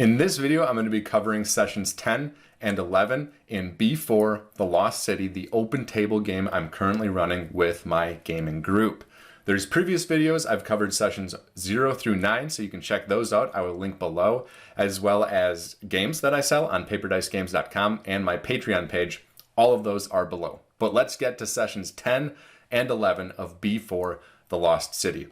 In this video, I'm going to be covering sessions 10 and 11 in B4, The Lost City, the open table game I'm currently running with my gaming group. There's previous videos, I've covered sessions 0 through 9, so you can check those out. I will link below, as well as games that I sell on paperdicegames.com and my Patreon page. All of those are below. But let's get to sessions 10 and 11 of B4, The Lost City.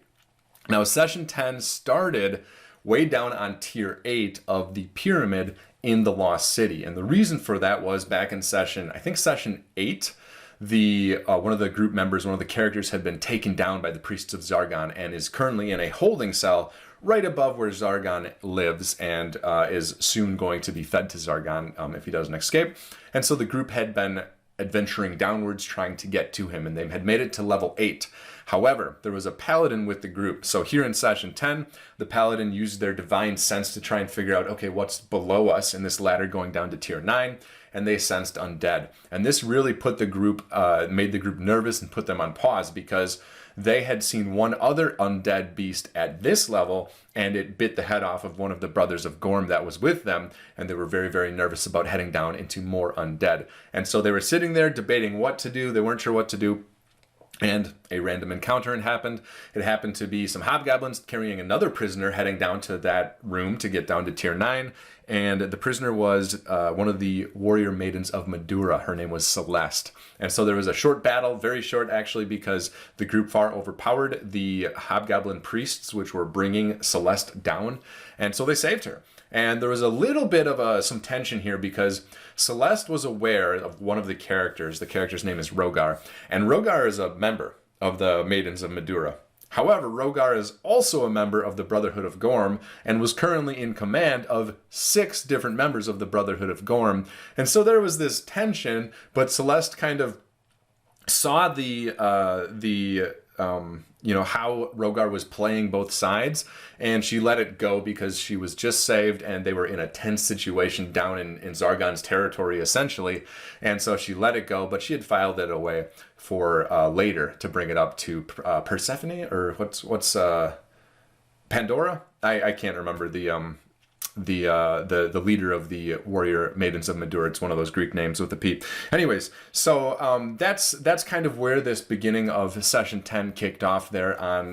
Now, session 10 started way down on tier 8 of the pyramid in the Lost City. And the reason for that was back in session 8, one of the group members, one of the characters had been taken down by the priests of Zargon and is currently in a holding cell right above where Zargon lives and is soon going to be fed to Zargon if he doesn't escape. And so the group had been adventuring downwards trying to get to him, and they had made it to level 8. However, there was a paladin with the group. So here in session 10, the paladin used their divine sense to try and figure out, okay, what's below us in this ladder going down to tier 9, and they sensed undead. And this really put the group, made the group nervous and put them on pause because they had seen one other undead beast at this level, and it bit the head off of one of the brothers of Gorm that was with them, and they were very, very nervous about heading down into more undead. And so they were sitting there debating what to do. They weren't sure what to do. And a random encounter happened. It happened to be some hobgoblins carrying another prisoner heading down to that room to get down to tier 9. And the prisoner was one of the warrior maidens of Madura. Her name was Celeste. And so there was a short battle, very short actually, because the group far overpowered the hobgoblin priests, which were bringing Celeste down. And so they saved her. And there was a little bit of some tension here because Celeste was aware of one of the characters. The character's name is Rogar. And Rogar is a member of the Maidens of Madura. However, Rogar is also a member of the Brotherhood of Gorm and was currently in command of 6 different members of the Brotherhood of Gorm. And so there was this tension, but Celeste kind of saw how Rogar was playing both sides, and she let it go because she was just saved and they were in a tense situation down in Zargon's territory essentially, and so she let it go, but she had filed it away for later to bring it up to Persephone, or what's Pandora? I can't remember the leader of the warrior maidens of Madura. It's one of those Greek names with a P. Anyways, so that's kind of where this beginning of session 10 kicked off there.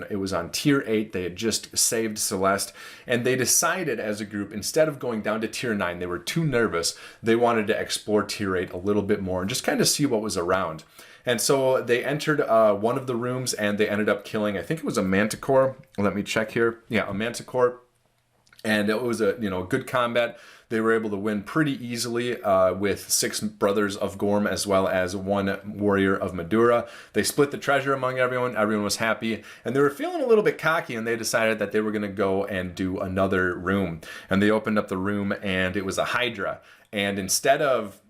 It was on tier 8. They had just saved Celeste, and they decided as a group, instead of going down to tier 9, they were too nervous. They wanted to explore tier 8 a little bit more and just kind of see what was around. And so they entered one of the rooms and they ended up killing, I think it was a manticore. Let me check here. Yeah, a manticore. And it was a good combat. They were able to win pretty easily with 6 brothers of Gorm as well as 1 warrior of Madura. They split the treasure among everyone. Everyone was happy. And they were feeling a little bit cocky, and they decided that they were going to go and do another room. And they opened up the room, and it was a Hydra. And instead of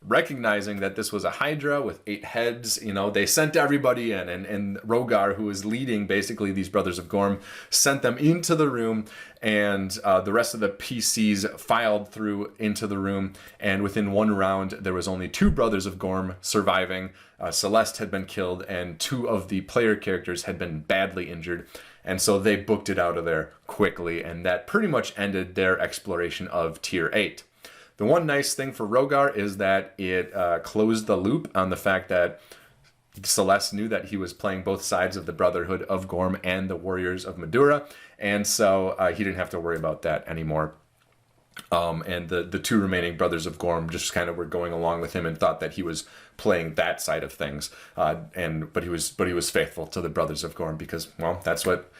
recognizing that this was a Hydra with 8 heads, they sent everybody in, and Rogar, who was leading basically these brothers of Gorm, sent them into the room, and the rest of the PCs filed through into the room, and within 1 round, there was only 2 brothers of Gorm surviving. Celeste had been killed, and 2 of the player characters had been badly injured, and so they booked it out of there quickly, and that pretty much ended their exploration of tier 8. The one nice thing for Rogar is that it closed the loop on the fact that Celeste knew that he was playing both sides of the Brotherhood of Gorm and the Warriors of Madura, and so he didn't have to worry about that anymore. And the 2 remaining brothers of Gorm just kind of were going along with him and thought that he was playing that side of things, but he was faithful to the brothers of Gorm because, well, that's what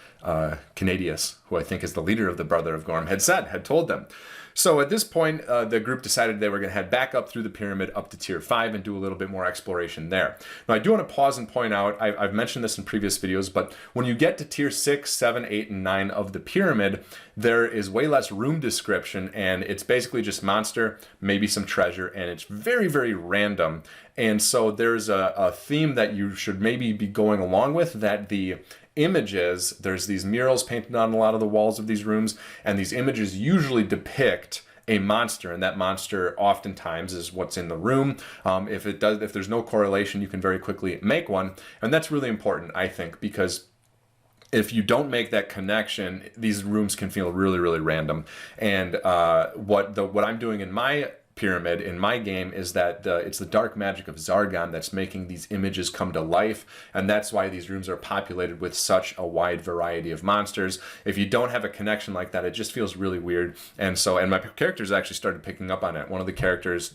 Canadius, who I think is the leader of the Brother of Gorm, had told them. So at this point, the group decided they were going to head back up through the pyramid up to tier 5 and do a little bit more exploration there. Now, I do want to pause and point out, I've mentioned this in previous videos, but when you get to tier 6, 7, 8, and 9 of the pyramid, there is way less room description, and it's basically just monster, maybe some treasure, and it's very, very random. And so there's a theme that you should maybe be going along with, that the images, there's these murals painted on a lot of the walls of these rooms, and these images usually depict a monster, and that monster oftentimes is what's in the room. If there's no correlation, you can very quickly make one, and that's really important, I think, because if you don't make that connection, these rooms can feel really, really random. And what I'm doing in my pyramid in my game is that it's the dark magic of Zargon that's making these images come to life, and that's why these rooms are populated with such a wide variety of monsters. If you don't have a connection like that, it just feels really weird. And my characters actually started picking up on it. One of the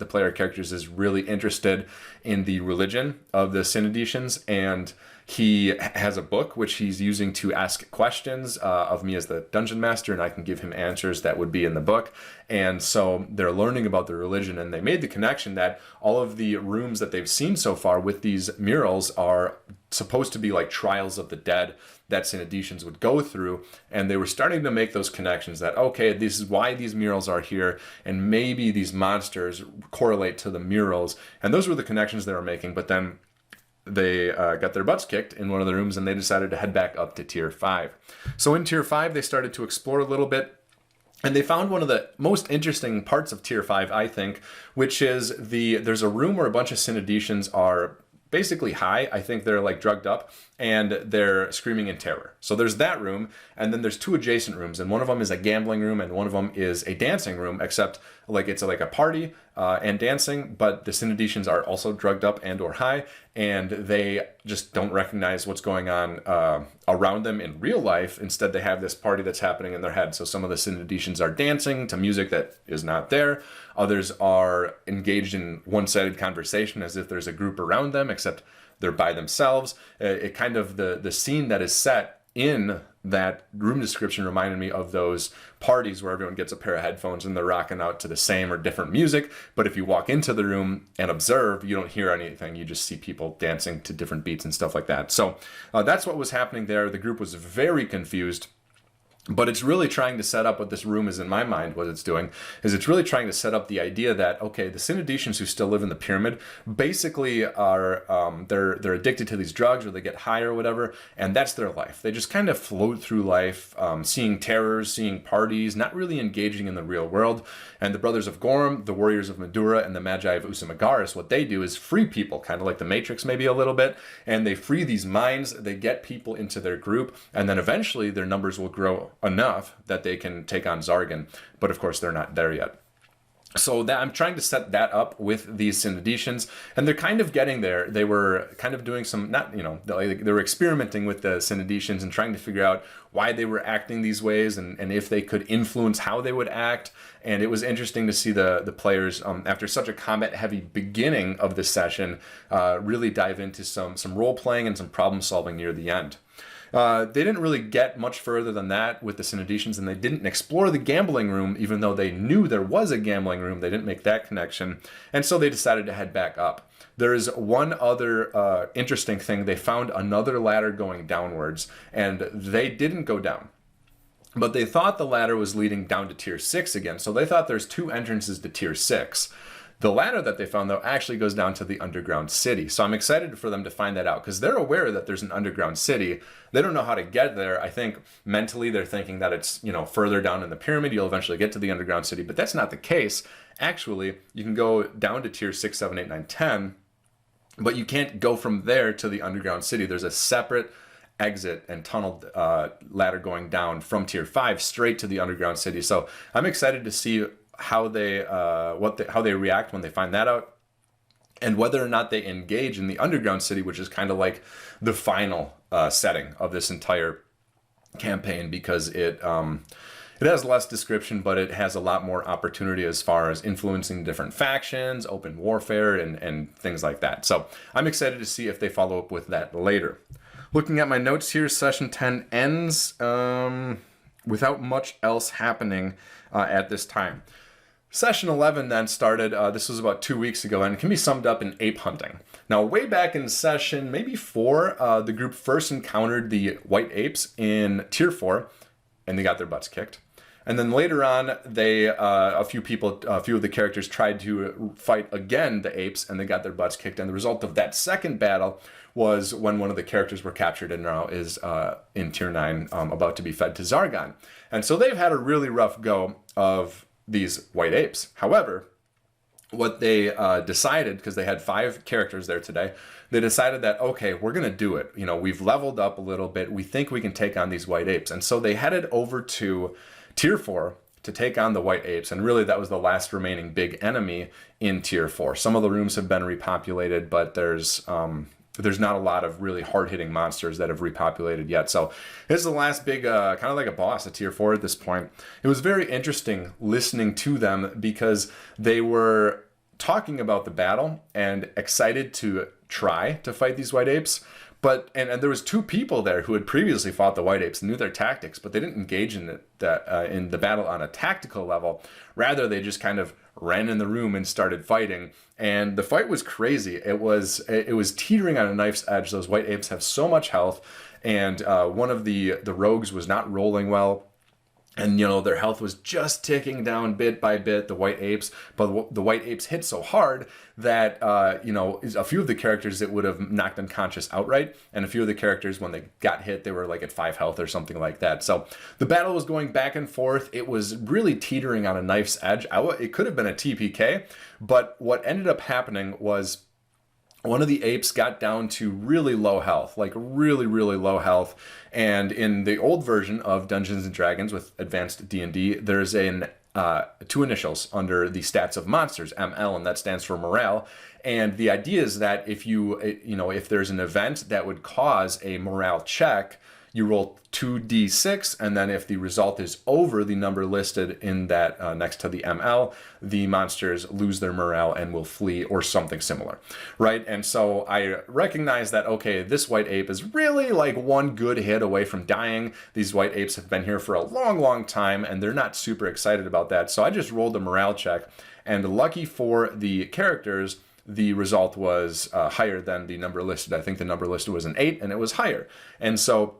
player characters, is really interested in the religion of the Synedicians, and he has a book which he's using to ask questions of me as the dungeon master, and I can give him answers that would be in the book. And so they're learning about the religion, and they made the connection that all of the rooms that they've seen so far with these murals are supposed to be like trials of the dead that Synedicians would go through. And they were starting to make those connections that, okay, this is why these murals are here, and maybe these monsters correlate to the murals. And those were the connections they were making. But then they got their butts kicked in one of the rooms, and they decided to head back up to Tier 5. So in Tier 5, they started to explore a little bit, and they found one of the most interesting parts of Tier 5, I think, which is there's a room where a bunch of Synedicians are basically high. I think they're like drugged up, and they're screaming in terror. So there's that room, and then there's two adjacent rooms, and one of them is a gambling room, and one of them is a dancing room, except like it's like a party and dancing, but the Synedicians are also drugged up and or high, and they just don't recognize what's going on around them in real life. Instead, they have this party that's happening in their head. So some of the Synedicians are dancing to music that is not there. Others are engaged in one-sided conversation as if there's a group around them, except they're by themselves. It kind of, the scene that is set in that room description reminded me of those parties where everyone gets a pair of headphones and they're rocking out to the same or different music. But if you walk into the room and observe, you don't hear anything. You just see people dancing to different beats and stuff like that. So that's what was happening there. The group was very confused. But it's really trying to set up what this room is in my mind. What it's doing is it's really trying to set up the idea that, okay, the Synedicians who still live in the pyramid basically are they're addicted to these drugs, or they get high or whatever, and that's their life. They just kind of float through life, seeing terrors, seeing parties, not really engaging in the real world. And the Brothers of Gorm, the Warriors of Madura, and the Magi of Usamagaras, what they do is free people, kind of like the Matrix maybe a little bit, and they free these minds. They get people into their group, and then eventually their numbers will grow enough that they can take on Zargon. But of course, they're not there yet. So that I'm trying to set that up with these Synedicians, and they're kind of getting there. They were kind of doing some, they were experimenting with the Synedicians and trying to figure out why they were acting these ways, and if they could influence how they would act. And it was interesting to see the players, after such a combat-heavy beginning of this session, really dive into some role-playing and some problem-solving near the end. They didn't really get much further than that with the Synedicians, and they didn't explore the gambling room, even though they knew there was a gambling room. They didn't make that connection, and so they decided to head back up. There is one other interesting thing. They found another ladder going downwards, and they didn't go down. But they thought the ladder was leading down to Tier 6 again, so they thought there's two entrances to Tier 6. The ladder that they found, though, actually goes down to the underground city. So I'm excited for them to find that out, because they're aware that there's an underground city. They don't know how to get there. I think mentally they're thinking that it's, further down in the pyramid, you'll eventually get to the underground city, but that's not the case. Actually, you can go down to Tier 6, 7, 8, 9, 10, but you can't go from there to the underground city. There's a separate exit and tunnel ladder going down from Tier 5 straight to the underground city. So I'm excited to see how they react when they find that out, and whether or not they engage in the underground city, which is kind of like the final setting of this entire campaign, because it has less description, but it has a lot more opportunity as far as influencing different factions, open warfare, and things like that. So I'm excited to see if they follow up with that later. Looking at my notes here, session 10 ends without much else happening at this time. Session 11 then started, this was about 2 weeks ago, and it can be summed up in ape hunting. Now, way back in session maybe 4, the group first encountered the white apes in Tier 4, and they got their butts kicked. And then later on, a few of the characters tried to fight again the apes, and they got their butts kicked. And the result of that second battle was when one of the characters were captured and now is in Tier 9, about to be fed to Zargon. And so they've had a really rough go of these white apes. However, what they decided, because they had 5 characters there today, they decided that, okay, we're going to do it. You know, we've leveled up a little bit. We think we can take on these white apes. And so they headed over to Tier 4 to take on the white apes. And really, that was the last remaining big enemy in Tier 4. Some of the rooms have been repopulated, but there's not a lot of really hard-hitting monsters that have repopulated yet. So this is the last big, kind of like a boss at Tier 4 at this point. It was very interesting listening to them because they were talking about the battle and excited to try to fight these white apes. But and there was 2 people there who had previously fought the white apes and knew their tactics, but they didn't engage in the battle on a tactical level. Rather, they just kind of ran in the room and started fighting. And the fight was crazy. It was teetering on a knife's edge. Those white apes have so much health, and one of the rogues was not rolling well. And, you know, their health was just ticking down bit by bit, the white apes. But the white apes hit so hard that, you know, a few of the characters it would have knocked unconscious outright. And a few of the characters, when they got hit, they were like at 5 health or something like that. So the battle was going back and forth. It was really teetering on a knife's edge. It could have been a TPK. But what ended up happening was one of the apes got down to really low health, like really, really low health. And in the old version of Dungeons and Dragons with advanced D&D, there's 2 initials under the stats of monsters, ML, and that stands for morale. And the idea is that if there's an event that would cause a morale check, you roll 2d6, and then if the result is over the number listed in that next to the ML, the monsters lose their morale and will flee or something similar, right? And so I recognize that, okay, this white ape is really like one good hit away from dying. These white apes have been here for a long, long time, and they're not super excited about that. So I just rolled a morale check, and lucky for the characters, the result was higher than the number listed. I think the number listed was an 8, and it was higher. And so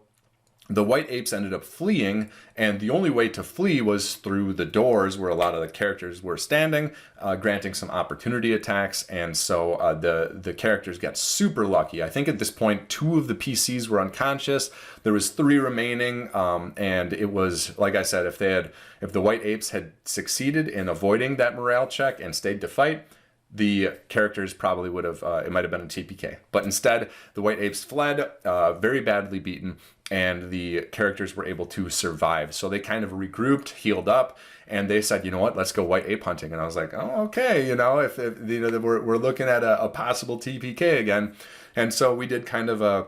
the white apes ended up fleeing, and the only way to flee was through the doors where a lot of the characters were standing, granting some opportunity attacks. And so the characters got super lucky. I think at this point, 2 of the PCs were unconscious. There was 3 remaining, and it was, like I said, if the white apes had succeeded in avoiding that morale check and stayed to fight, the characters probably would have, it might have been a TPK. But instead, the white apes fled, very badly beaten, and the characters were able to survive. So they kind of regrouped, healed up, and they said, you know what, let's go white ape hunting. And I was like, oh, okay, you know, if you know, we're looking at a possible TPK again. And so we did kind of a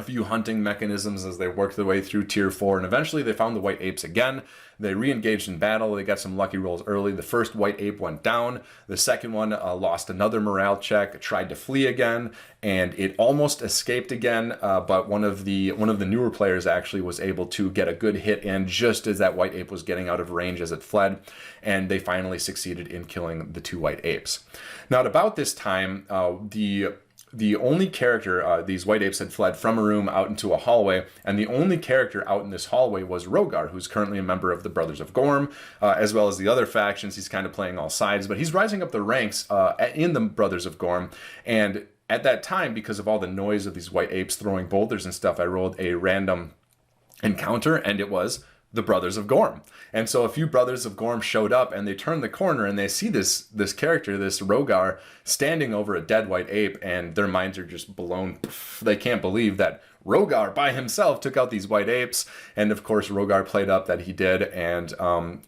few hunting mechanisms as they worked their way through Tier 4, and eventually they found the white apes again. They re-engaged in battle. They got some lucky rolls early. The first white ape went down. The second one lost another morale check, tried to flee again, and it almost escaped again, but one of the newer players actually was able to get a good hit in just as that white ape was getting out of range as it fled, and they finally succeeded in killing the 2 white apes. Now, at about this time, the only character, these white apes had fled from a room out into a hallway, and the only character out in this hallway was Rogar, who's currently a member of the Brothers of Gorm, as well as the other factions. He's kind of playing all sides, but he's rising up the ranks in the Brothers of Gorm. And at that time, because of all the noise of these white apes throwing boulders and stuff, I rolled a random encounter, and it was the Brothers of Gorm. And so a few Brothers of Gorm showed up, and they turn the corner and they see this character, this Rogar, standing over a dead white ape, and their minds are just blown. They can't believe that Rogar by himself took out these white apes. And of course, Rogar played up that he did. And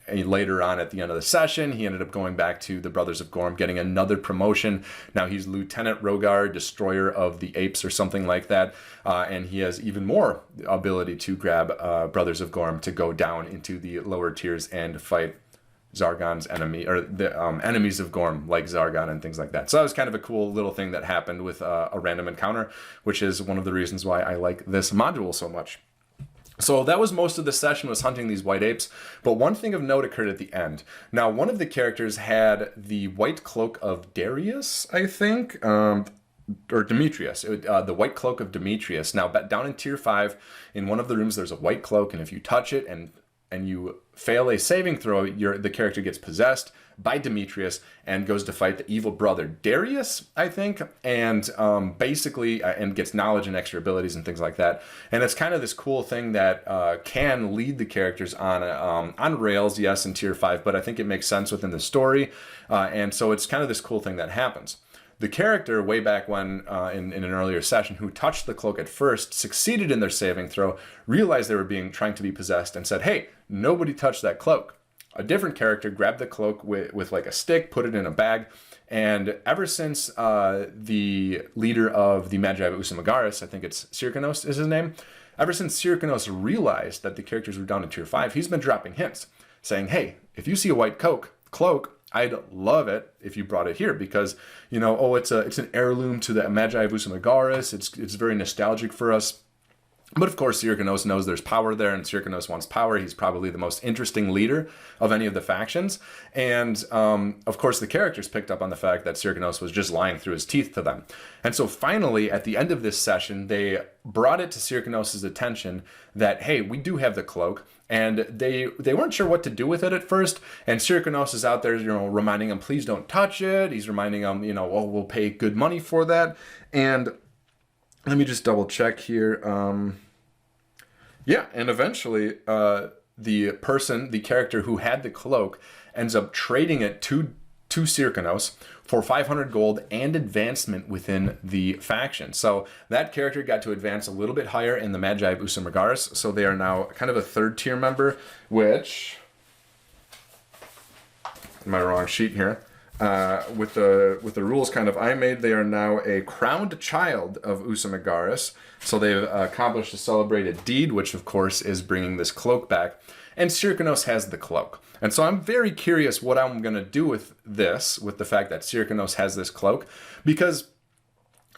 later on at the end of the session, he ended up going back to the Brothers of Gorm, getting another promotion. Now he's Lieutenant Rogar, Destroyer of the Apes or something like that. And he has even more ability to grab Brothers of Gorm to go down into the lower tiers and fight Zargon's enemy, or the enemies of Gorm, like Zargon and things like that. So that was kind of a cool little thing that happened with a random encounter, which is one of the reasons why I like this module so much. So that was most of the session, was hunting these white apes, but one thing of note occurred at the end. Now, one of the characters had the white cloak of Darius, I think, or Demetrius, the white cloak of Demetrius. Now, down in Tier 5, in one of the rooms, there's a white cloak, and if you touch it and and you fail a saving throw, the character gets possessed by Demetrius and goes to fight the evil brother Darius, I think, and basically and gets knowledge and extra abilities and things like that. And it's kind of this cool thing that can lead the characters on rails, yes, in tier 5, but I think it makes sense within the story, and so it's kind of this cool thing that happens. The character, way back when, in an earlier session, who touched the cloak at first, succeeded in their saving throw, realized they were trying to be possessed, and said, hey, nobody touched that cloak. A different character grabbed the cloak with like a stick, put it in a bag, and ever since the leader of the Magi of Usumagaris, I think it's Syrkanos is his name, ever since Syrkanos realized that the characters were down to tier 5, he's been dropping hints, saying, hey, if you see a white cloak, I'd love it if you brought it here because, you know, oh, it's an heirloom to the Magi of Usumagaris. It's very nostalgic for us. But of course, Syrkanos knows there's power there, and Syrkanos wants power. He's probably the most interesting leader of any of the factions. And of course, the characters picked up on the fact that Syrkanos was just lying through his teeth to them. And so finally, at the end of this session, they brought it to Syrkanos' attention that, hey, we do have the cloak. And they weren't sure what to do with it at first. And Syrkanos is out there, you know, reminding them, please don't touch it. He's reminding them, you know, oh, we'll pay good money for that. And let me just double check here. Yeah, and eventually the character who had the cloak ends up trading it to Syrkanos for 500 gold and advancement within the faction. So that character got to advance a little bit higher in the Magi of Usumagaris. So they are now kind of a 3rd tier member, which, my wrong sheet here. With the rules kind of I made, they are now a crowned child of Usumagaris. So they've accomplished a celebrated deed, which of course is bringing this cloak back. And Syrkanos has the cloak. And so I'm very curious what I'm going to do with this, with the fact that Syrkanos has this cloak, because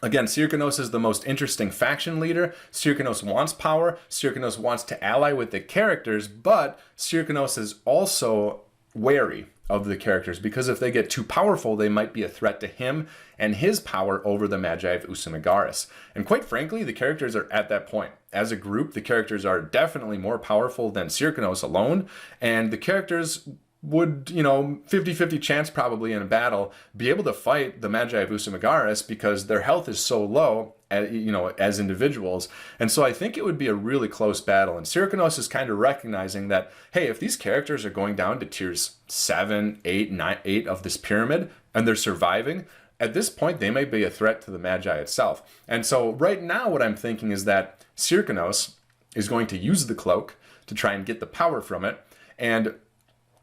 again, Syrkanos is the most interesting faction leader. Syrkanos wants power. Syrkanos wants to ally with the characters, but Syrkanos is also wary of the characters because if they get too powerful, they might be a threat to him and his power over the Magi of Usumagaris. And quite frankly, the characters are at that point. As a group, the characters are definitely more powerful than Syrkanos alone, and the characters would, you know, 50-50 chance probably in a battle be able to fight the Magi of Usumagaris because their health is so low, you know, as individuals. And so I think it would be a really close battle. And Syrkanos is kind of recognizing that, hey, if these characters are going down to tiers 7, 8, 9, 8 of this pyramid and they're surviving, at this point, they may be a threat to the Magi itself. And so right now what I'm thinking is that Syrkanos is going to use the cloak to try and get the power from it. And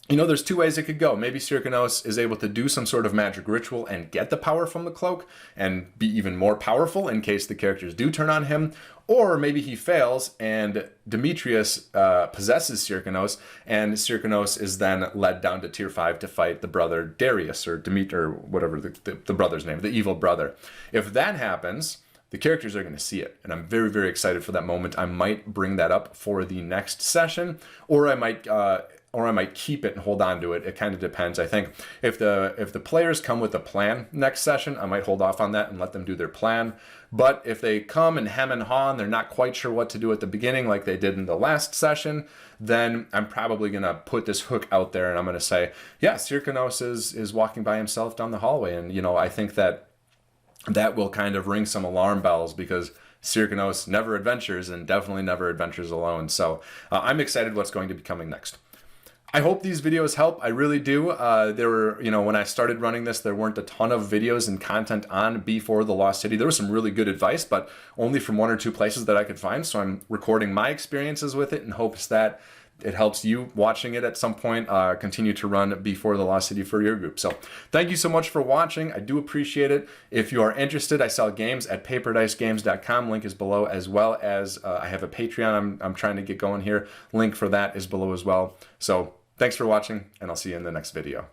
you know, there's 2 ways it could go. Maybe Syrkanos is able to do some sort of magic ritual and get the power from the cloak and be even more powerful in case the characters do turn on him. Or maybe he fails and Demetrius possesses Syrkanos, and Syrkanos is then led down to tier 5 to fight the brother Darius, or Demeter, or whatever the brother's name, the evil brother. If that happens, the characters are going to see it, and I'm very, very excited for that moment. I might bring that up for the next session, or I might keep it and hold on to it. It kind of depends. I think if the players come with a plan next session, I might hold off on that and let them do their plan. But if they come and hem and haw and they're not quite sure what to do at the beginning like they did in the last session, then I'm probably going to put this hook out there and I'm going to say, yeah, Syrkanos is walking by himself down the hallway. And, you know, I think that will kind of ring some alarm bells because Syrkanos never adventures and definitely never adventures alone. So I'm excited what's going to be coming next. I hope these videos help. I really do. There were, you know, when I started running this, there weren't a ton of videos and content on B4 the Lost City. There was some really good advice, but only from 1 or 2 places that I could find. So I'm recording my experiences with it in hopes that it helps you watching it at some point continue to run B4 the Lost City for your group. So thank you so much for watching. I do appreciate it. If you are interested, I sell games at paperdicegames.com. Link is below, as well as I have a Patreon I'm trying to get going here. Link for that is below as well. So thanks for watching, and I'll see you in the next video.